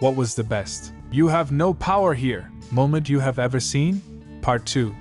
What was the best "you have no power here" moment you have ever seen? Part 2.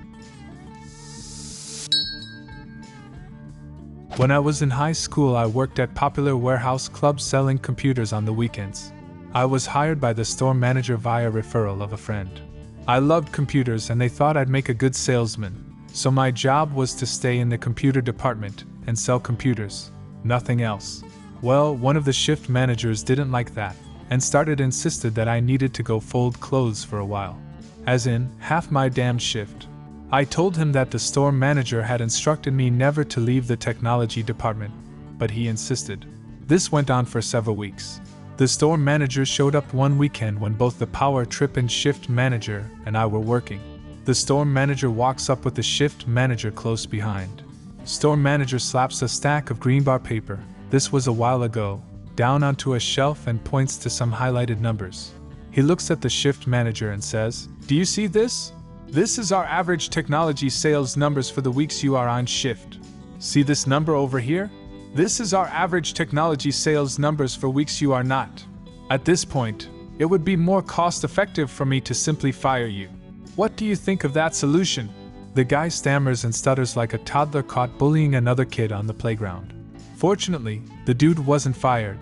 When I was in high school, I worked at popular warehouse clubs selling computers on the weekends. I was hired by the store manager via referral of a friend. I loved computers and they thought I'd make a good salesman, so my job was to stay in the computer department and sell computers, nothing else. Well, one of the shift managers didn't like that and insisted that I needed to go fold clothes for a while. As in, half my damn shift. I told him that the store manager had instructed me never to leave the technology department, but he insisted. This went on for several weeks. The store manager showed up one weekend when both the power trip and shift manager and I were working. The store manager walks up with the shift manager close behind. Store manager slaps a stack of green bar paper, this was a while ago, down onto a shelf and points to some highlighted numbers. He looks at the shift manager and says, "Do you see this? This is our average technology sales numbers for the weeks you are on shift. See this number over here? This is our average technology sales numbers for weeks you are not. At this point, it would be more cost-effective for me to simply fire you. What do you think of that solution?" The guy stammers and stutters like a toddler caught bullying another kid on the playground. Fortunately, the dude wasn't fired,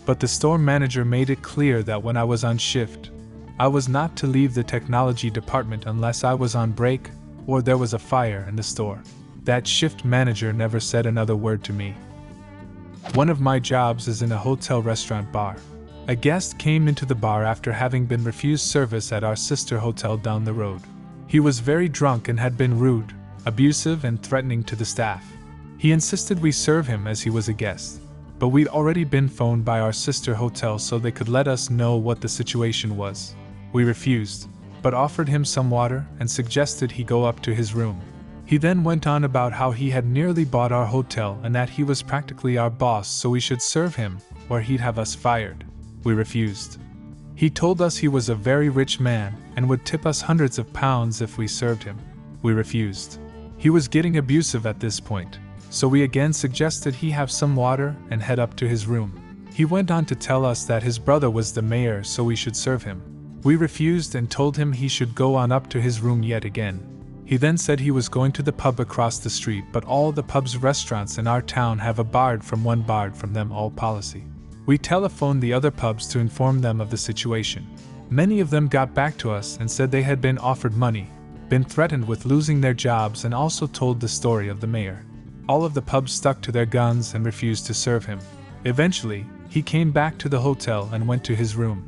but the store manager made it clear that when I was on shift, I was not to leave the technology department unless I was on break or there was a fire in the store. That shift manager never said another word to me. One of my jobs is in a hotel restaurant bar. A guest came into the bar after having been refused service at our sister hotel down the road. He was very drunk and had been rude, abusive, and threatening to the staff. He insisted we serve him as he was a guest, but we'd already been phoned by our sister hotel so they could let us know what the situation was. We refused, but offered him some water and suggested he go up to his room. He then went on about how he had nearly bought our hotel and that he was practically our boss, so we should serve him or he'd have us fired. We refused. He told us he was a very rich man and would tip us hundreds of pounds if we served him. We refused. He was getting abusive at this point, so we again suggested he have some water and head up to his room. He went on to tell us that his brother was the mayor, so we should serve him. We refused and told him he should go on up to his room yet again. He then said he was going to the pub across the street, but all the pubs restaurants in our town have a barred from them all policy. We telephoned the other pubs to inform them of the situation. Many of them got back to us and said they had been offered money, been threatened with losing their jobs, and also told the story of the mayor. All of the pubs stuck to their guns and refused to serve him. Eventually, he came back to the hotel and went to his room.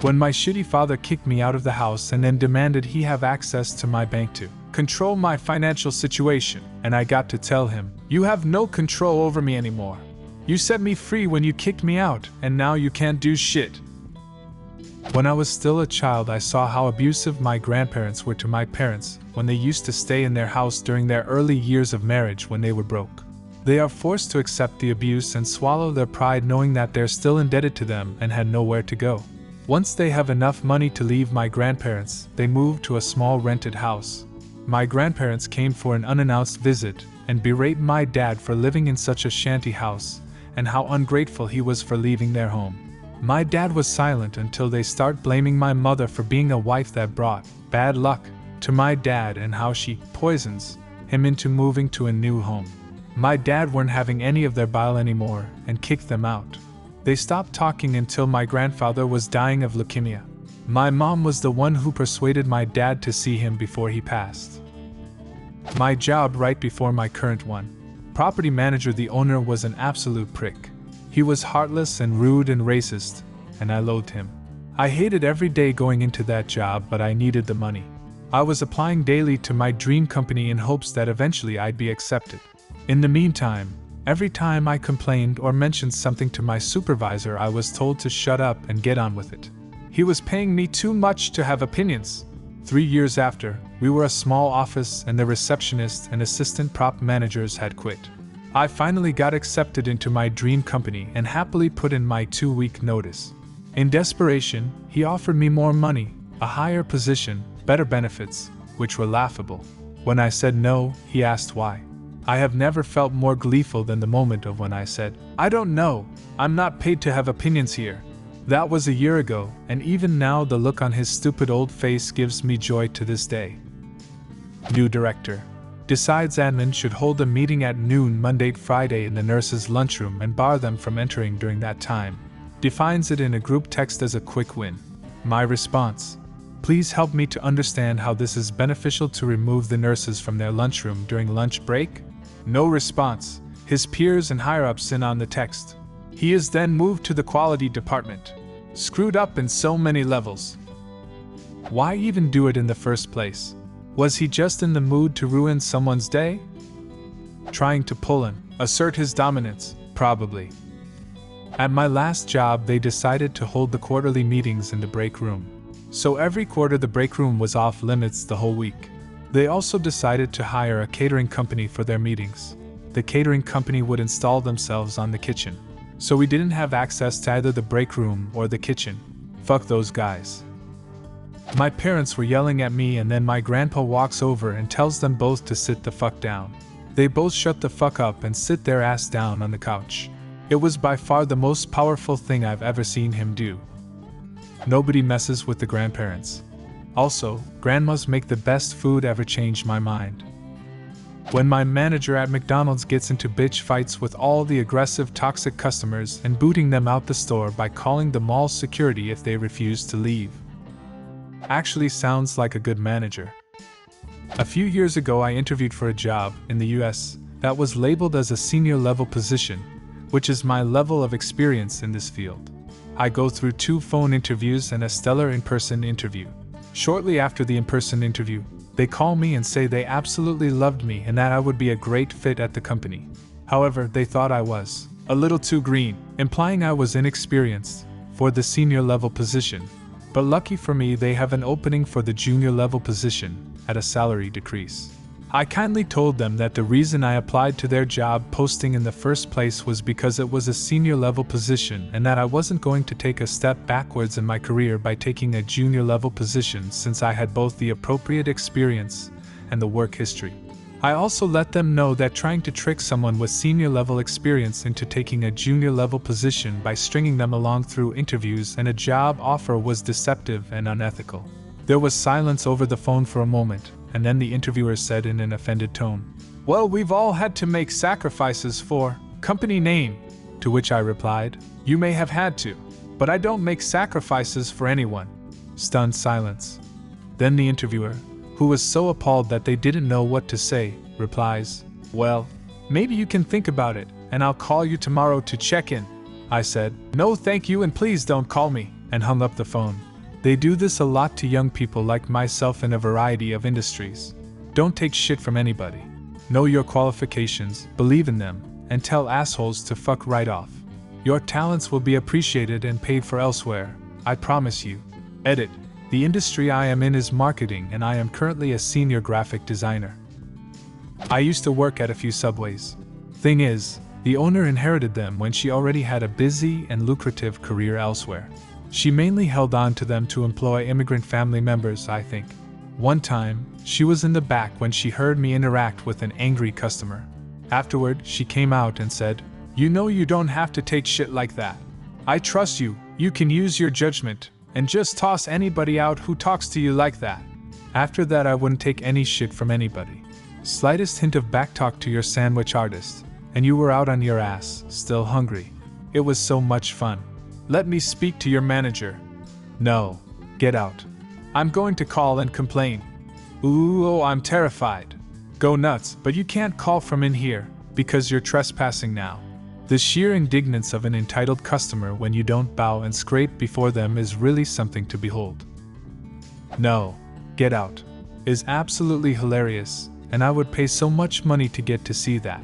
When my shitty father kicked me out of the house and then demanded he have access to my bank to control my financial situation, and I got to tell him, "You have no control over me anymore. You set me free when you kicked me out, and now you can't do shit." When I was still a child, I saw how abusive my grandparents were to my parents when they used to stay in their house during their early years of marriage when they were broke. They are forced to accept the abuse and swallow their pride, knowing that they're still indebted to them and had nowhere to go. Once they have enough money to leave my grandparents, they moved to a small rented house. My grandparents came for an unannounced visit and berate my dad for living in such a shanty house and how ungrateful he was for leaving their home. My dad was silent until they start blaming my mother for being a wife that brought bad luck to my dad and how she poisons him into moving to a new home. My dad weren't having any of their bile anymore and kicked them out. They stopped talking until my grandfather was dying of leukemia. My mom was the one who persuaded my dad to see him before he passed. My job right before my current one, property manager, the owner was an absolute prick. He was heartless and rude and racist, and I loathed him. I hated every day going into that job, but I needed the money. I was applying daily to my dream company in hopes that eventually I'd be accepted. In the meantime, every time I complained or mentioned something to my supervisor, I was told to shut up and get on with it. He was paying me too much to have opinions. 3 years after, we were a small office and the receptionist and assistant prop managers had quit. I finally got accepted into my dream company and happily put in my 2-week notice. In desperation, he offered me more money, a higher position, better benefits, which were laughable. When I said no, he asked why. I have never felt more gleeful than the moment of when I said, "I don't know, I'm not paid to have opinions here." That was a year ago, and even now the look on his stupid old face gives me joy to this day. New director. Decides admin should hold a meeting at noon Monday Friday in the nurses' lunchroom and bar them from entering during that time. Defines it in a group text as a quick win. My response: please help me to understand how this is beneficial to remove the nurses from their lunchroom during lunch break? No response. His peers and higher-ups in on the text. He is then moved to the quality department. Screwed up in so many levels. Why even do it in the first place? Was he just in the mood to ruin someone's day? Trying to pull him, assert his dominance, probably. At my last job, they decided to hold the quarterly meetings in the break room. So every quarter the break room was off limits the whole week. They also decided to hire a catering company for their meetings. The catering company would install themselves on the kitchen. So we didn't have access to either the break room or the kitchen. Fuck those guys. My parents were yelling at me, and then my grandpa walks over and tells them both to sit the fuck down. They both shut the fuck up and sit their ass down on the couch. It was by far the most powerful thing I've ever seen him do. Nobody messes with the grandparents. Also, grandmas make the best food ever. Changed my mind. When my manager at McDonald's gets into bitch fights with all the aggressive toxic customers and booting them out the store by calling the mall security if they refuse to leave. Actually sounds like a good manager. A few years ago I interviewed for a job in the US that was labeled as a senior level position, which is my level of experience in this field. I go through 2 phone interviews and a stellar in-person interview. Shortly after the in-person interview, they call me and say they absolutely loved me and that I would be a great fit at the company. However, they thought I was a little too green, implying I was inexperienced for the senior level position. But lucky for me, they have an opening for the junior level position at a salary decrease. I kindly told them that the reason I applied to their job posting in the first place was because it was a senior level position and that I wasn't going to take a step backwards in my career by taking a junior level position, since I had both the appropriate experience and the work history. I also let them know that trying to trick someone with senior level experience into taking a junior level position by stringing them along through interviews and a job offer was deceptive and unethical. There was silence over the phone for a moment, and then the interviewer said in an offended tone, "Well, we've all had to make sacrifices for company name." To which I replied, "You may have had to, but I don't make sacrifices for anyone." Stunned silence. Then the interviewer, who was so appalled that they didn't know what to say, replies, "Well, maybe you can think about it, and I'll call you tomorrow to check in." I said, "No thank you and please don't call me," and hung up the phone. They do this a lot to young people like myself in a variety of industries. Don't take shit from anybody. Know your qualifications, believe in them, and tell assholes to fuck right off. Your talents will be appreciated and paid for elsewhere, I promise you. Edit. The industry I am in is marketing, and I am currently a senior graphic designer. I used to work at a few Subways. Thing is, the owner inherited them when she already had a busy and lucrative career elsewhere. She mainly held on to them to employ immigrant family members, I think. One time, she was in the back when she heard me interact with an angry customer. Afterward, she came out and said, "You know you don't have to take shit like that. I trust you, you can use your judgment, and just toss anybody out who talks to you like that." After that, I wouldn't take any shit from anybody. Slightest hint of backtalk to your sandwich artist, and you were out on your ass, still hungry. It was so much fun. "Let me speak to your manager." "No. Get out. I'm going to call and complain." "Ooh, oh, I'm terrified." "Go nuts, but you can't call from in here, because you're trespassing now." The sheer indignance of an entitled customer when you don't bow and scrape before them is really something to behold. "No. Get out." Is absolutely hilarious, and I would pay so much money to get to see that.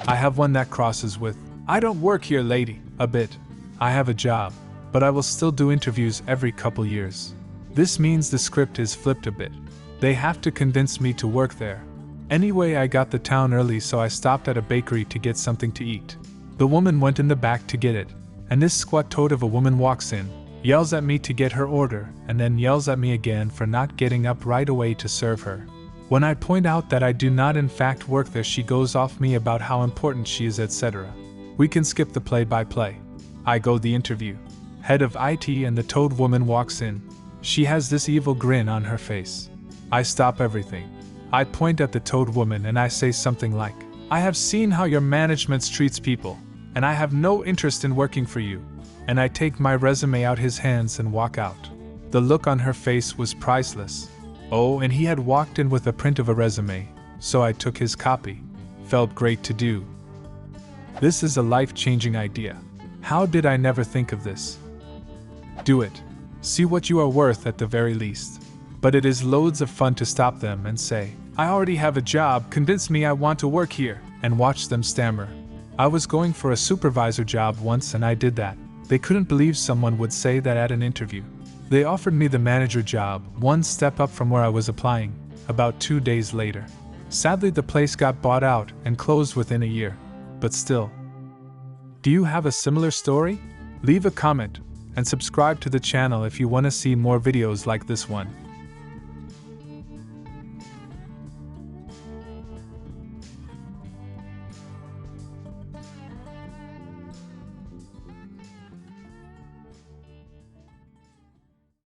I have one that crosses with, "I don't work here, lady," a bit. I have a job, but I will still do interviews every couple years. This means the script is flipped a bit. They have to convince me to work there. Anyway, I got the town early, so I stopped at a bakery to get something to eat. The woman went in the back to get it, and this squat toad of a woman walks in, yells at me to get her order, and then yells at me again for not getting up right away to serve her. When I point out that I do not in fact work there, she goes off me about how important she is, etc. We can skip the play-by-play. I go the interview. head of IT, and the toad woman walks in. She has this evil grin on her face. I stop everything. I point at the toad woman and I say something like, "I have seen how your management treats people, and I have no interest in working for you." And I take my resume out his hands and walk out. The look on her face was priceless. Oh, and he had walked in with a print of a resume, so I took his copy. Felt great to do. This is a life-changing idea. How did I never think of this? Do it. See what you are worth at the very least. But it is loads of fun to stop them and say, "I already have a job, convince me I want to work here," and watch them stammer. I was going for a supervisor job once and I did that. They couldn't believe someone would say that at an interview. They offered me the manager job, one step up from where I was applying, about 2 days later. Sadly, the place got bought out and closed within a year. But still. Do you have a similar story? Leave a comment and subscribe to the channel if you want to see more videos like this one.